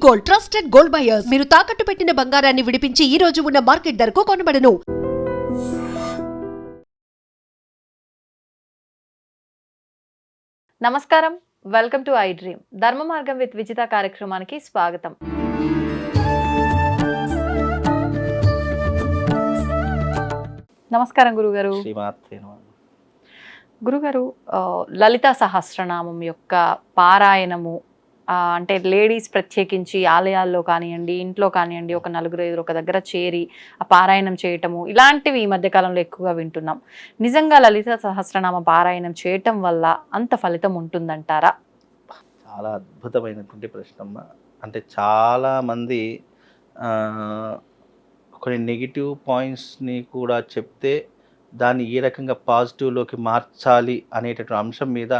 Gold, trusted gold buyers. మీరు తాకట్టు పెట్టిన బంగారాన్ని విడిపించి ఈ రోజు ఉన్న మార్కెట్ ధరకు కొనబడను. నమస్కారం, వెల్కమ్ టు ఐ డ్రీమ్. ధర్మ మార్గం విత్ విజిత కార్యక్రమానికి స్వాగతం. నమస్కారం గురుగారు. గురుగారు, లలితా సహస్రనామం యొక్క పారాయణము అంటే లేడీస్ ప్రత్యేకించి ఆలయాల్లో కానివ్వండి, ఇంట్లో కానివ్వండి, ఒక నలుగురు ఐదుగురు ఒక దగ్గర చేరి ఆ పారాయణం చేయటము ఇలాంటివి ఈ మధ్యకాలంలో ఎక్కువగా వింటున్నాం. నిజంగా లలితా సహస్రనామ పారాయణం చేయటం వల్ల అంత ఫలితం ఉంటుందంటారా? చాలా అద్భుతమైనటువంటి ప్రశ్నమ్మ. అంటే చాలామంది కొన్ని నెగిటివ్ పాయింట్స్ని కూడా చెప్తే దాన్ని ఏ రకంగా పాజిటివ్లోకి మార్చాలి అనేటటువంటి అంశం మీద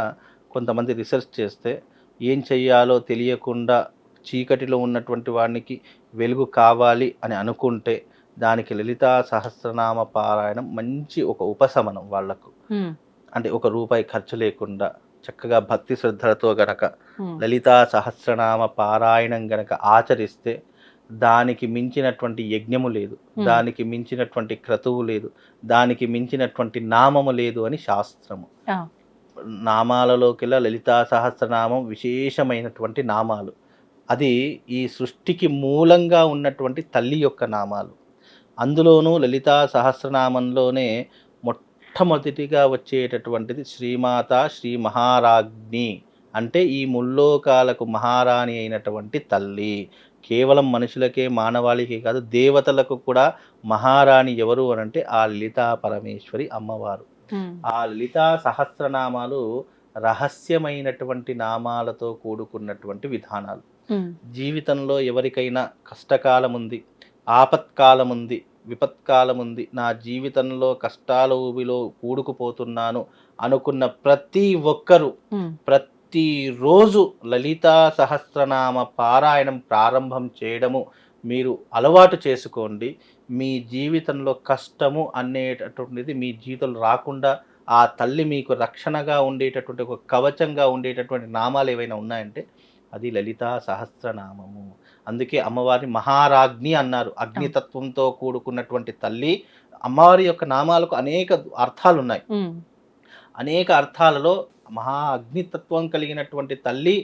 కొంతమంది రీసెర్చ్ చేస్తే ఏం చెయ్యాలో తెలియకుండా చీకటిలో ఉన్నటువంటి వాడికి వెలుగు కావాలి అని అనుకుంటే దానికి లలితా సహస్రనామ పారాయణం మంచి ఒక ఉపశమనం వాళ్లకు. అంటే ఒక రూపాయి ఖర్చు లేకుండా చక్కగా భక్తి శ్రద్ధలతో గనక లలితా సహస్రనామ పారాయణం గనక ఆచరిస్తే దానికి మించినటువంటి యజ్ఞము లేదు, దానికి మించినటువంటి క్రతువు లేదు, దానికి మించినటువంటి నామము లేదు అని శాస్త్రము. నామాలలోకెల్లా లలితా సహస్రనామం విశేషమైనటువంటి నామాలు. అది ఈ సృష్టికి మూలంగా ఉన్నటువంటి తల్లి యొక్క నామాలు. అందులోనూ లలితా సహస్రనామంలోనే మొట్టమొదటిగా వచ్చేటటువంటిది శ్రీమాత శ్రీ మహారాజ్ఞి. అంటే ఈ ముల్లోకాలకు మహారాణి అయినటువంటి తల్లి. కేవలం మనుషులకే మానవాళికే కాదు, దేవతలకు కూడా మహారాణి ఎవరు అనంటే ఆ లలితా పరమేశ్వరి అమ్మవారు. ఆ లలితా సహస్రనామాలు రహస్యమైనటువంటి నామాలతో కూడుకున్నటువంటి విధానాలు. జీవితంలో ఎవరికైనా కష్టకాలం ఉంది, ఆపత్కాలం ఉంది, విపత్కాలం ఉంది, నా జీవితంలో కష్టాల ఊబిలో కూడుకుపోతున్నాను అనుకున్న ప్రతి ఒక్కరూ ప్రతిరోజు లలితా సహస్రనామ పారాయణం ప్రారంభం చేయడము మీరు అలవాటు చేసుకోండి. మీ జీవితంలో కష్టము అనేటటువంటిది మీ జీవితంలో రాకుండా ఆ తల్లి మీకు రక్షణగా ఉండేటటువంటి ఒక కవచంగా ఉండేటటువంటి నామాలు ఏవైనా ఉన్నాయంటే అది లలితా సహస్రనామము. అందుకే అమ్మవారిని మహారాజ్ఞి అన్నారు. అగ్నితత్వంతో కూడుకున్నటువంటి తల్లి. అమ్మవారి యొక్క నామాలకు అనేక అర్థాలు ఉన్నాయి. అనేక అర్థాలలో మహా అగ్నితత్వం కలిగినటువంటి తల్లి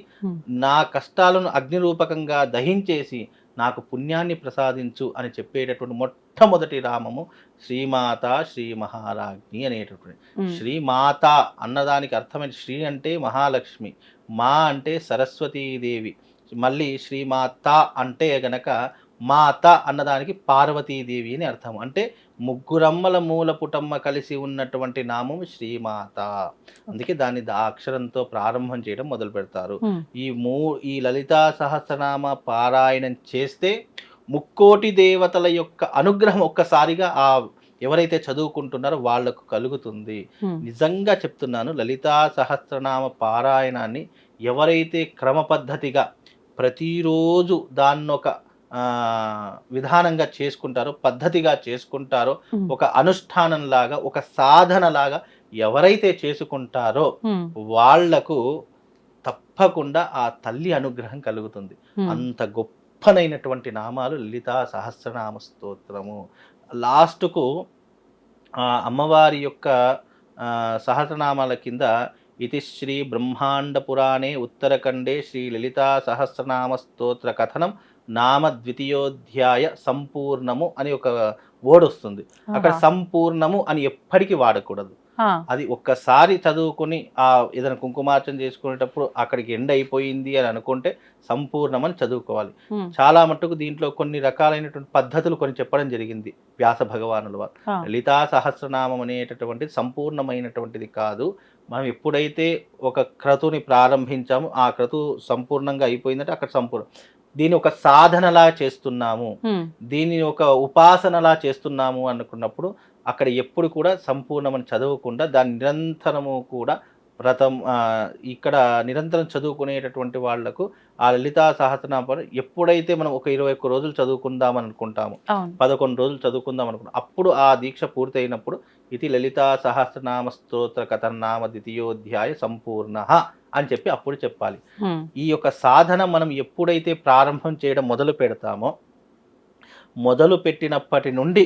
నా కష్టాలను అగ్నిరూపకంగా దహించేసి నాకు పుణ్యాన్ని ప్రసాదించు అని చెప్పేటటువంటి మొట్టమొదటి నామము శ్రీమాత శ్రీ మహారాజ్ఞి అనేటటువంటి. శ్రీమాత అన్నదానికి అర్థమైన శ్రీ అంటే మహాలక్ష్మి, మా అంటే సరస్వతీదేవి, మళ్ళీ శ్రీమాత అంటే గనక మాత అన్నదానికి పార్వతీదేవి అని అర్థం. అంటే ముగ్గురమ్మల మూల పుటమ్మ కలిసి ఉన్నటువంటి నామం శ్రీమాత. అందుకే దాన్ని అక్షరంతో ప్రారంభం చేయడం మొదలు పెడతారు. ఈ లలితా సహస్రనామ పారాయణం చేస్తే ముక్కోటి దేవతల యొక్క అనుగ్రహం ఒక్కసారిగా ఆ ఎవరైతే చదువుకుంటున్నారో వాళ్లకు కలుగుతుంది. నిజంగా చెప్తున్నాను, లలితా సహస్రనామ పారాయణాన్ని ఎవరైతే క్రమ పద్ధతిగా ప్రతిరోజు దాన్నొక విధానంగా చేసుకుంటారో, పద్ధతిగా చేసుకుంటారో, ఒక అనుష్ఠానంలాగా ఒక సాధనలాగా ఎవరైతే చేసుకుంటారో వాళ్లకు తప్పకుండా ఆ తల్లి అనుగ్రహం కలుగుతుంది. అంత గొప్పనైనటువంటి నామాలు లలితా సహస్రనామ స్తోత్రము. లాస్ట్కు అమ్మవారి యొక్క సహస్రనామాల కింద ఇది శ్రీ బ్రహ్మాండ పురాణే ఉత్తరఖండే శ్రీ లలితా సహస్రనామ స్తోత్ర కథనం నామ ద్వితీయోధ్యాయ సంపూర్ణము అని ఒక వర్డ్ వస్తుంది. అక్కడ సంపూర్ణము అని ఎప్పటికీ వాడకూడదు. అది ఒక్కసారి చదువుకుని ఏదైనా కుంకుమార్చన చేసుకునేటప్పుడు అక్కడికి ఎండ్ అయిపోయింది అని అనుకుంటే సంపూర్ణం అని చదువుకోవాలి. చాలా మట్టుకు దీంట్లో కొన్ని రకాలైనటువంటి పద్ధతులు కొన్ని చెప్పడం జరిగింది వ్యాస భగవానుల వారు. లలితా సహస్రనామం అనేటటువంటిది సంపూర్ణమైనటువంటిది కాదు. మనం ఎప్పుడైతే ఒక క్రతుని ప్రారంభించామో ఆ క్రతు సంపూర్ణంగా అయిపోయిందంటే అక్కడ సంపూర్ణం. దీన్ని ఒక సాధనలా చేస్తున్నాము, దీన్ని ఒక ఉపాసనలా చేస్తున్నాము అనుకున్నప్పుడు అక్కడ ఎప్పుడు కూడా సంపూర్ణమని చదవకుండా దాని నిరంతరము కూడా వ్రతం ఇక్కడ నిరంతరం చదువుకునేటటువంటి వాళ్లకు ఆ లలితా సహస్రనామం ఎప్పుడైతే మనం ఒక 21 రోజులు చదువుకుందామని అనుకుంటాము, 11 రోజులు చదువుకుందాం అనుకుంటాం, అప్పుడు ఆ దీక్ష పూర్తయినప్పుడు ఇది లలితా సహస్రనామ స్తోత్ర కథనామ ద్వితీయోధ్యాయ సంపూర్ణ అని చెప్పి అప్పుడు చెప్పాలి. ఉమ్, ఈ యొక్క సాధన మనం ఎప్పుడైతే ప్రారంభం చేయడం మొదలు పెడతామో, మొదలు పెట్టినప్పటి నుండి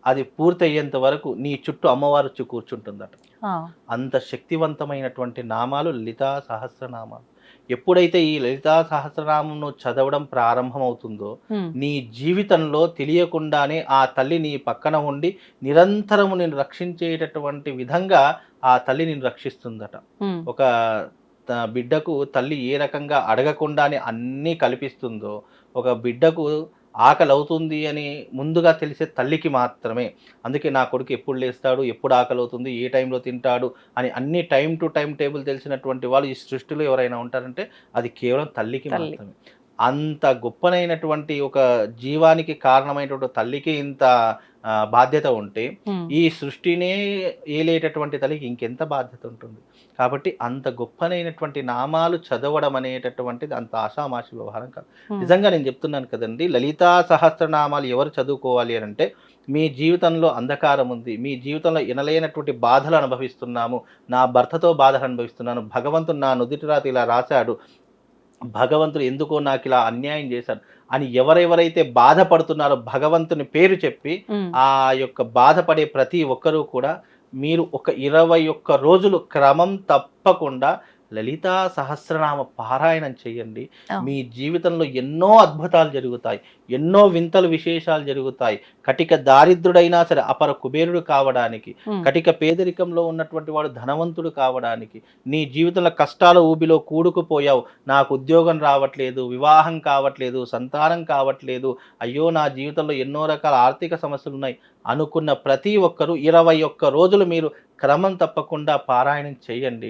అది పూర్తయ్యేంత వరకు నీ చుట్టూ అమ్మవారు వచ్చి కూర్చుంటుందట. ఆ, అంత శక్తివంతమైనటువంటి నామాలు లలితా సహస్రనామాలు. ఎప్పుడైతే ఈ లలితా సహస్రనామం నువ్వు చదవడం ప్రారంభమవుతుందో, ఉమ్, నీ జీవితంలో తెలియకుండానే ఆ తల్లి నీ పక్కన ఉండి నిరంతరము నేను రక్షించేటటువంటి విధంగా ఆ తల్లి నిన్ను రక్షిస్తుందట. ఉమ్, ఒక బిడ్డకు తల్లి ఏ రకంగా అడగకుండానే అన్నీ కల్పిస్తుందో, ఒక బిడ్డకు ఆకలి అవుతుంది అని ముందుగా తెలిసే తల్లికి మాత్రమే. అందుకే నా కొడుకు ఎప్పుడు లేస్తాడు, ఎప్పుడు ఆకలి అవుతుంది, ఏ టైంలో తింటాడు అని అన్ని టైం టు టైం టేబుల్ తెలిసినటువంటి వాళ్ళు ఈ సృష్టిలో ఎవరైనా ఉంటారంటే అది కేవలం తల్లికి తల్లి. మాత్రమే. అంత గొప్పనైనటువంటి ఒక జీవానికి కారణమైనటువంటి తల్లికి ఇంత బాధ్యత ఉంటే, ఉమ్, ఈ సృష్టినే ఏలేటటువంటి తల్లికి ఇంకెంత బాధ్యత ఉంటుంది. కాబట్టి అంత గొప్పనైనటువంటి నామాలు చదవడం అనేటటువంటిది అంత ఆషామాషి వ్యవహారం కాదు. ఉమ్, నిజంగా నేను చెప్తున్నాను కదండి, లలితా సహస్రనామాలు ఎవరు చదువుకోవాలి అని అంటే, మీ జీవితంలో అంధకారం ఉంది, మీ జీవితంలో ఎనలేనటువంటి బాధలు అనుభవిస్తున్నాము, నా భర్తతో బాధలు అనుభవిస్తున్నాను, భగవంతుడు నా నుదిటి రాత ఇలా రాశాడు, భగవంతుడు ఎందుకో నాకు ఇలా అన్యాయం చేశాడు అని ఎవరెవరైతే బాధపడుతున్నారో భగవంతుని పేరు చెప్పి ఉమ్, ఆ యొక్క బాధపడే ప్రతి ఒక్కరూ కూడా మీరు ఒక 21 రోజులు క్రమం తప్పకుండా లలితా సహస్రనామ పారాయణం చేయండి. ఆ. మీ జీవితంలో ఎన్నో అద్భుతాలు జరుగుతాయి, ఎన్నో వింతలు విశేషాలు జరుగుతాయి. కటిక దారిద్రుడైనా సరే అపర కుబేరుడు కావడానికి, ఉమ్, కటిక పేదరికంలో ఉన్నటువంటి వాడు ధనవంతుడు కావడానికి, నీ జీవితంలో కష్టాల ఊబిలో కూడుకుపోయావు, నాకు ఉద్యోగం రావట్లేదు, వివాహం కావట్లేదు, సంతానం కావట్లేదు, అయ్యో నా జీవితంలో ఎన్నో రకాల ఆర్థిక సమస్యలు ఉన్నాయి అనుకున్న ప్రతి ఒక్కరూ 21 రోజులు మీరు క్రమం తప్పకుండా పారాయణం చేయండి.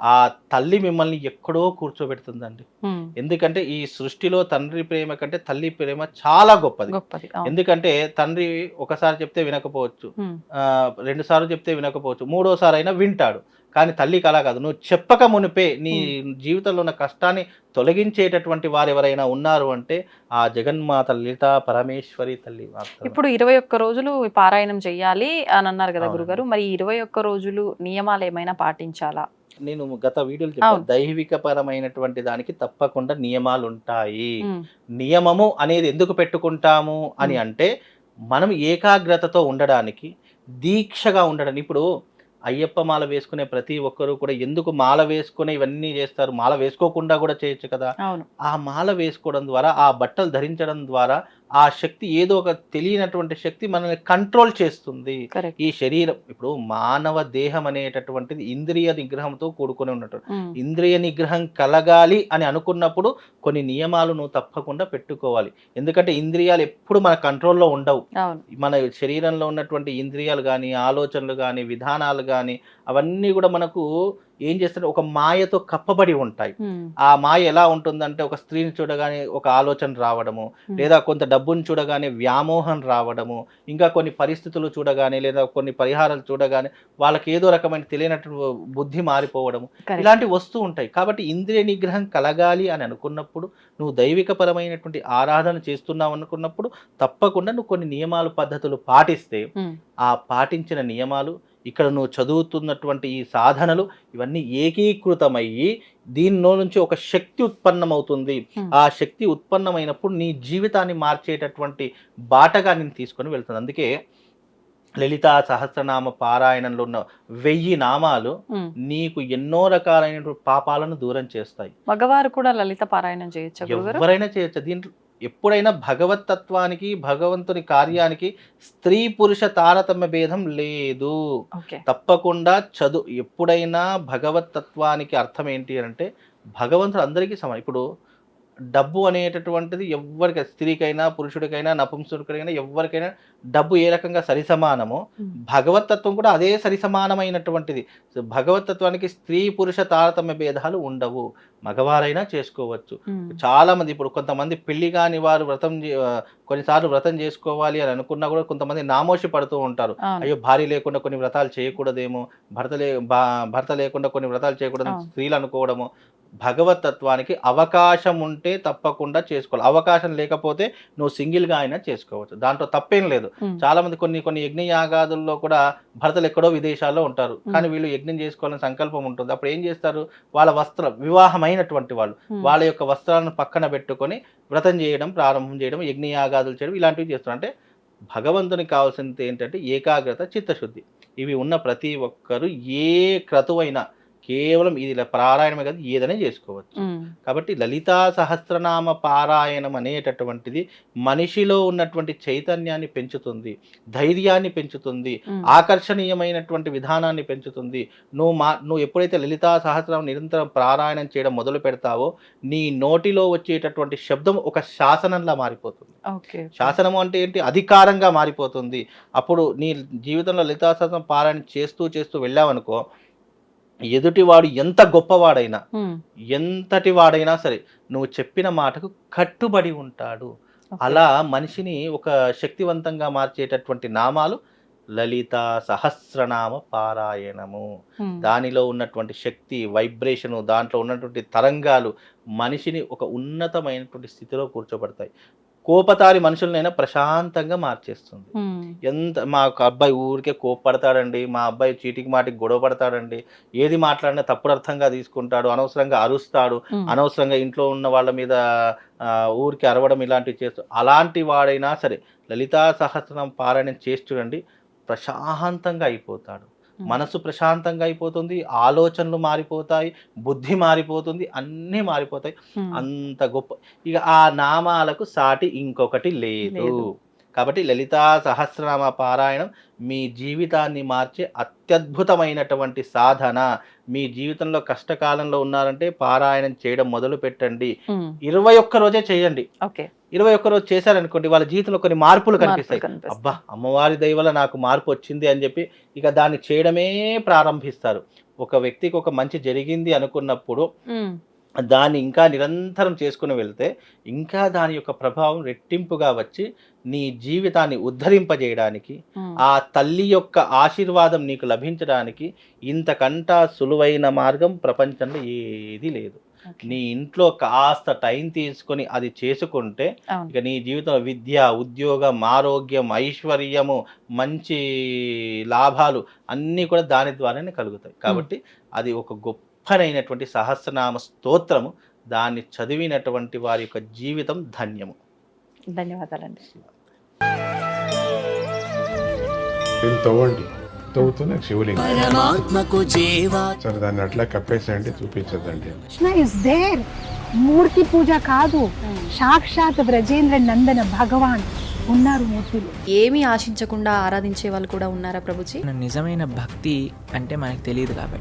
ఆ తల్లి మిమ్మల్ని ఎక్కడో కూర్చోబెడుతుందండి. ఉమ్, ఎందుకంటే ఈ సృష్టిలో తండ్రి ప్రేమ కంటే తల్లి ప్రేమ చాలా గొప్పది. గొప్పది. అవును. ఎందుకంటే తండ్రి ఒకసారి చెప్తే వినకపోవచ్చు, ఉమ్, 2 సార్లు చెప్తే వినకపోవచ్చు, 3వసారి అయినా వింటాడు. కానీ తల్లికి అలా కాదు. నువ్వు చెప్పక మునిపే నీ జీవితంలో ఉన్న కష్టాన్ని తొలగించేటటువంటి వారు ఎవరైనా ఉన్నారు అంటే ఆ జగన్మాత లలితా పరమేశ్వరి తల్లి మాత్రమే. ఇప్పుడు 21 రోజులు ఈ పారాయణం చెయ్యాలి అని అన్నారు కదా అవునండి. గురుగారు. మరి 21 రోజులు నియమాలు ఏమైనా పాటించాలా? నేను గత వీడియోలు చెప్పాను, అవును. దైవిక పరమైనటువంటి దానికి తప్పకుండా నియమాలు ఉంటాయి. ఉమ్, నియమము అనేది ఎందుకు పెట్టుకుంటాము అని అంటే, మనం ఏకాగ్రతతో ఉండడానికి, దీక్షగా ఉండడానికి. ఇప్పుడు అయ్యప్ప మాల వేసుకునే ప్రతి ఒక్కరూ కూడా ఎందుకు మాల వేసుకునే ఇవన్నీ చేస్తారు? మాల వేసుకోకుండా కూడా చేయొచ్చు కదా. అవును. ఆ మాల వేసుకోవడం ద్వారా, ఆ బట్టలు ధరించడం ద్వారా ఆ శక్తి, ఏదో ఒక తెలియనటువంటి శక్తి మనల్ని కంట్రోల్ చేస్తుంది. కరెక్ట్. ఈ శరీరం, ఇప్పుడు మానవ దేహం అనేటటువంటిది ఇంద్రియ నిగ్రహంతో కూడుకొని ఉన్నట్టు. ఉమ్, ఇంద్రియ నిగ్రహం కలగాలి అని అనుకున్నప్పుడు కొన్ని నియమాలు నువ్వు తప్పకుండా పెట్టుకోవాలి. ఎందుకంటే ఇంద్రియాలు ఎప్పుడు మన కంట్రోల్లో ఉండవు. అవును. మన శరీరంలో ఉన్నటువంటి ఇంద్రియాలు కానీ, ఆలోచనలు కానీ, విధానాలు కానీ, అవన్నీ కూడా మనకు ఏం చేస్తుంటే ఒక మాయతో కప్పబడి ఉంటాయి. ఉమ్, ఆ మాయ ఎలా ఉంటుందంటే, ఒక స్త్రీని చూడగానే ఒక ఆలోచన రావడము, లేదా కొంత డబ్బును చూడగానే వ్యామోహం రావడము, ఇంకా కొన్ని పరిస్థితులు చూడగానే లేదా కొన్ని పరిహారాలు చూడగానే వాళ్ళకి ఏదో రకమైన తెలియనట్టు బుద్ధి మారిపోవడము, కరెక్ట్. ఇలాంటివి వస్తూ ఉంటాయి. కాబట్టి ఇంద్రియ నిగ్రహం కలగాలి అని అనుకున్నప్పుడు, నువ్వు దైవికపరమైనటువంటి ఆరాధన చేస్తున్నావు అనుకున్నప్పుడు తప్పకుండా నువ్వు కొన్ని నియమాలు, పద్ధతులు పాటిస్తే, ఉమ్, ఆ పాటించిన నియమాలు, ఇక్కడ నువ్వు చదువుతున్నటువంటి ఈ సాధనలు, ఇవన్నీ ఏకీకృతమయ్యి దీనిలో నుంచి ఒక శక్తి ఉత్పన్నమవుతుంది. ఆ శక్తి ఉత్పన్నమైనప్పుడు నీ జీవితాన్ని మార్చేటటువంటి బాటగా నేను తీసుకొని వెళ్తుంది. అందుకే లలితా సహస్రనామ పారాయణంలో ఉన్న 1000 నామాలు ఉమ్. నీకు ఎన్నో రకాలైనటువంటి పాపాలను దూరం చేస్తాయి. మగవారు కూడా లలిత పారాయణం చేయొచ్చా గురుగారు? ఎవరైనా చేయొచ్చు. దీంట్లో ఎప్పుడైనా భగవత్ తత్వానికి, భగవంతుని కార్యానికి స్త్రీ పురుష తారతమ్య భేదం లేదు. ఓకే. తప్పకుండా ఎప్పుడైనా భగవత్ తత్వానికి అర్థం ఏంటి అంటే, భగవంతుడు అందరికీ సమానం. ఇప్పుడు డబ్బు అనేటటువంటిది ఎవరికి, స్త్రీకైనా పురుషుడికైనా నపుంసకుడికైనా ఎవరికైనా డబ్బు ఏ రకంగా సరిసమానమో, భగవతత్వం కూడా అదే సరిసమానమైనటువంటిది. భగవతత్వానికి స్త్రీ పురుష తారతమ్య భేదాలు ఉండవు. మగవారైనా చేసుకోవచ్చు. చాలా మంది, ఇప్పుడు కొంతమంది పెళ్లి కాని వారు కొన్నిసార్లు వ్రతం చేసుకోవాలి అని అనుకున్నా కూడా కొంతమంది నామోషి పడుతూ ఉంటారు. అయ్యో, భార్య లేకుండా కొన్ని వ్రతాలు చేయకూడదేమో, భర్త లేకుండా కొన్ని వ్రతాలు చేయకూడదు స్త్రీలు అనుకోవడము. భగవతత్వానికి అవకాశం ఉంటే తప్పకుండా చేసుకోవాలి. అవకాశం లేకపోతే నువ్వు సింగిల్గా అయినా చేసుకోవచ్చు, దాంట్లో తప్పేం లేదు. చాలా మంది కొన్ని యజ్ఞ యాగాదుల్లో కూడా భర్తలు ఎక్కడో విదేశాల్లో ఉంటారు, కానీ వీళ్ళు యజ్ఞం చేసుకోవాలని సంకల్పం ఉంటుంది. అప్పుడు ఏం చేస్తారు, వాళ్ళ వివాహమైనటువంటి వాళ్ళు వాళ్ళ యొక్క వస్త్రాలను పక్కన పెట్టుకొని వ్రతం చేయడం ప్రారంభం చేయడం, యజ్ఞ యాగాదులు చేయడం ఇలాంటివి చేస్తారు. అంటే భగవంతునికి కావాల్సింది ఏంటంటే ఏకాగ్రత, చిత్తశుద్ధి. ఇవి ఉన్న ప్రతి ఒక్కరు ఏ క్రతువైనా కేవలం ఇది పారాయణమే కాదు, ఏదైనా చేసుకోవచ్చు. కాబట్టి లలితా సహస్రనామ పారాయణం అనేటటువంటిది మనిషిలో ఉన్నటువంటి చైతన్యాన్ని పెంచుతుంది, ధైర్యాన్ని పెంచుతుంది, ఆకర్షణీయమైనటువంటి విధానాన్ని పెంచుతుంది. నువ్వు ఎప్పుడైతే లలితా సహస్రనామం నిరంతరం పారాయణం చేయడం మొదలు పెడతావో నీ నోటిలో వచ్చేటటువంటి శబ్దం ఒక శాసనంలా మారిపోతుంది. శాసనము అంటే ఏంటి, అధికారంగా మారిపోతుంది. అప్పుడు నీ జీవితంలో లలితా సహస్రనామం పారాయణం చేస్తూ వెళ్ళావనుకో, ఎదుటివాడు ఎంత గొప్పవాడైనా ఎంతటి వాడైనా సరే నువ్వు చెప్పిన మాటకు కట్టుబడి ఉంటాడు. అలా మనిషిని ఒక శక్తివంతంగా మార్చేటటువంటి నామాలు లలితా సహస్రనామ పారాయణము. దానిలో ఉన్నటువంటి శక్తి, వైబ్రేషను, దాంట్లో ఉన్నటువంటి తరంగాలు మనిషిని ఒక ఉన్నతమైనటువంటి స్థితిలో కూర్చోబడతాయి. కోపతారి మనుషులనైనా ప్రశాంతంగా మార్చేస్తుంది. మా అబ్బాయి ఊరికే కోపడతాడండి, మా అబ్బాయి చీటికి మాటికి గొడవ పడతాడండి, ఏది మాట్లాడినా తప్పుడు అర్థంగా తీసుకుంటాడు, అనవసరంగా అరుస్తాడు, అనవసరంగా ఇంట్లో ఉన్న వాళ్ళ మీద ఊరికి అరవడం ఇలాంటివి చేస్తాడు. అలాంటి వాడైనా సరే లలితా సహస్రనామ పారాయణం చేసి చూడండి, ప్రశాంతంగా అయిపోతాడు. మనసు ప్రశాంతంగా అయిపోతుంది, ఆలోచనలు మారిపోతాయి, బుద్ధి మారిపోతుంది, అన్నీ మారిపోతాయి. అంత గొప్ప, ఇక ఆ నామాలకు సాటి ఇంకొకటి లేదు. కాబట్టి లలితా సహస్రనామ పారాయణం మీ జీవితాన్ని మార్చే అత్యద్భుతమైనటువంటి సాధన. మీ జీవితంలో కష్టకాలంలో ఉన్నారంటే పారాయణం చేయడం మొదలు పెట్టండి. 21 రోజే చేయండి. 21 రోజు చేశారనుకోండి, వాళ్ళ జీవితంలో కొన్ని మార్పులు కనిపిస్తాయి. అబ్బా, అమ్మవారి దయ వల్ల నాకు మార్పు వచ్చింది అని చెప్పి ఇక దాన్ని చేయడమే ప్రారంభిస్తారు. ఒక వ్యక్తికి ఒక మంచి జరిగింది అనుకున్నప్పుడు దాన్ని ఇంకా నిరంతరం చేసుకుని వెళ్తే ఇంకా దాని యొక్క ప్రభావం రెట్టింపుగా వచ్చి నీ జీవితాన్ని ఉద్ధరింపజేయడానికి, ఆ తల్లి యొక్క ఆశీర్వాదం నీకు లభించడానికి ఇంతకంటా సులువైన మార్గం ప్రపంచంలో ఏది లేదు. నీ ఇంట్లో కాస్త టైం తీసుకొని అది చేసుకుంటే ఇక నీ జీవితంలో విద్య, ఉద్యోగం, ఆరోగ్యం, ఐశ్వర్యము, మంచి లాభాలు అన్నీ కూడా దాని ద్వారానే కలుగుతాయి. కాబట్టి అది ఒక గొప్పనైనటువంటి సహస్రనామ స్తోత్రము. దాన్ని చదివినటువంటి వారి యొక్క జీవితం ధన్యము. ధన్యవాదాలండి. తవ్వండి, తవ్వుతూనే శివలింగం సరే దాన్ని అట్లా కప్పేసేయండి, చూపించదండి. Krishna is there. మూర్తి పూజ కాదు, సాక్షాత్ బ్రజేంద్ర నందన భగవాన్ ఉన్నారు మూర్తిలో. ఏమీ ఆశించకుండా ఆరాధించే వాళ్ళు కూడా ఉన్నారా ప్రభుజీ? నిజమైన భక్తి అంటే మనకు తెలియదు కాబట్టి